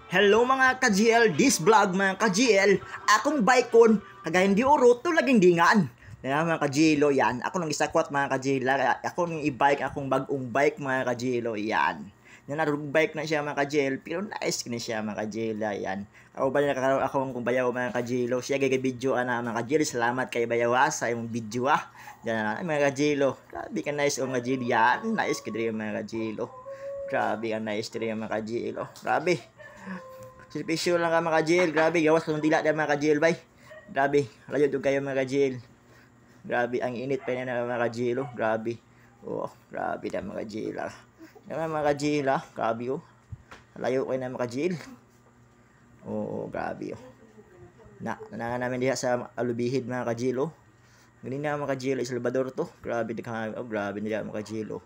Hello mga ka-GL, this vlog mga ka-GL, akong bike kon, kagayan di uro, to laging dingan. Yan mga ka-GL, yan. Ako nang isakwat mga ka-GL, ako nang i-bike, akong bagong bike mga ka-GL, yan. Yan narug bike na siya mga ka-GL, pero nice na siya mga ka-GL, yan. Ako ba nakakaroon akong kung bayaw mga ka-GL, siya gaya video ana mga ka-GL, salamat kay bayawa sa imong video Yan mga ka-GL, grabe ka nice mga ka-GL, yan. Nice ka din mga ka-GL. Grabe ka nice din mga ka-GL, grabe. Servisyo lang ka mga ka-GL. Grabe, gawas kung dila na mga ka-GL bay. Grabe, layo doon kayo mga ka-GL. Grabe, ang init pa na mga ka-GL. Grabe. Oh, grabe na mga ka-GL. Yan mga ka-GL Grabe oh. Layo kayo na mga ka-GL. Oh, grabe oh. Nanangan namin diha sa Alubihid mga ka-GL oh. Galing na mga ka-GL, Salvador to. Grabe grabe nila mga ka-GL oh.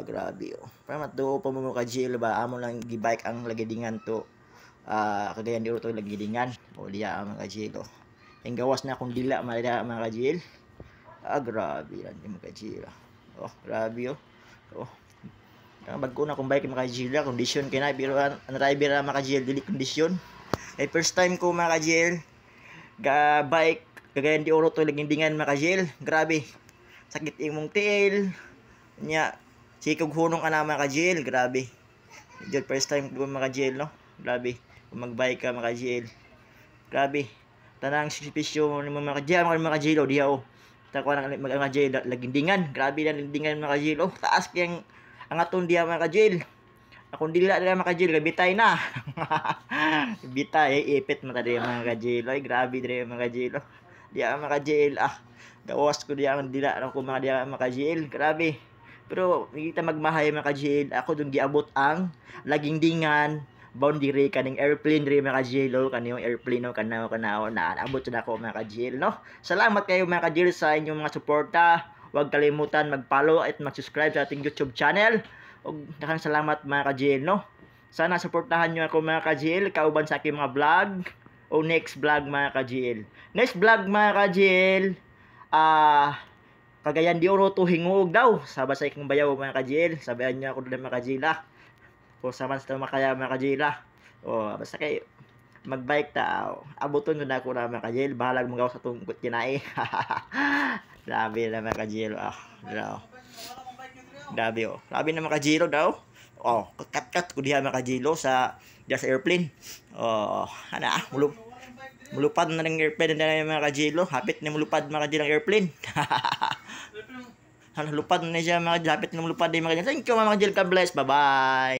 Grabe oh. Para matuo pa mo mga ka-GL ba? Amo lang gibike ang lagidingan to. Kagayan di ito lagidingan o liya mga ka-GL yung gawas na akong dila malaya mga ka-GL. Grabe yan yung mga ka-GL grabe bago na akong bike mga ka-GL kondisyon kaya na pero ang driver na mga ka-GL dili kondisyon first time ko mga ka-GL ga bike kagayan di oro to lagidingan mga ka-GL. Grabe sakit imong tail nya sikog hunong ana mga ka-GL. Grabe first time ko mga ka-GL no. Grabe kung mag-bike ka mga ka-GL. Grabe tanang sipisyo ni mga ka-GL diha oh. Tako nang mga ka-GL lagindingan. Grabe lang lindingan mga ka-GL taas kayang ang aton diha mga ka-GL. Akong dila dira mga ka-GL bitay na. Bitay ipit mata diha mga ka-GL. Ay grabe dira mga ka-GL diha mga ka-GL gawas ko diha ang dila ako mga diha mga ka-GL. Grabe pero kita magmahay mga ka-GL. Ako dun giabot ang lagindingan boundary kaning airplane diri mga ka-GL kaniyong airplane no kanaw na abot na ako mga ka-GL no. Salamat kayo mga ka-GL sa inyong mga suporta. Huwag kalimutan mag-follow at mag-subscribe sa ating YouTube channel. Ug daghang salamat mga ka-GL no. Sana suportahan niyo ako mga ka-GL kauban sa aking mga vlog o next vlog mga ka-GL. Next vlog mga ka-GL Cagayan de Oro to hingog daw sa basay kong bayaw mga ka-GL. Sabihan niyo ako dili mga ka-GL o saman sa makaya mga ka-GL basta kay magbike ta abuton na ako na mga ka-GL. Bahalag magaw sa tungkot kinai. Grabe na mga ka-GL grabe grabe na mga ka-GL daw kat ko diha mga ka-GL sa airplane mulupad na ng airplane na mga ka-GL hapit na mulupad mga ka-GL ang airplane. Lupad na siya mga hapit na mulupad mga ka-GL. Thank you mga ka-GL, God bless, bye bye.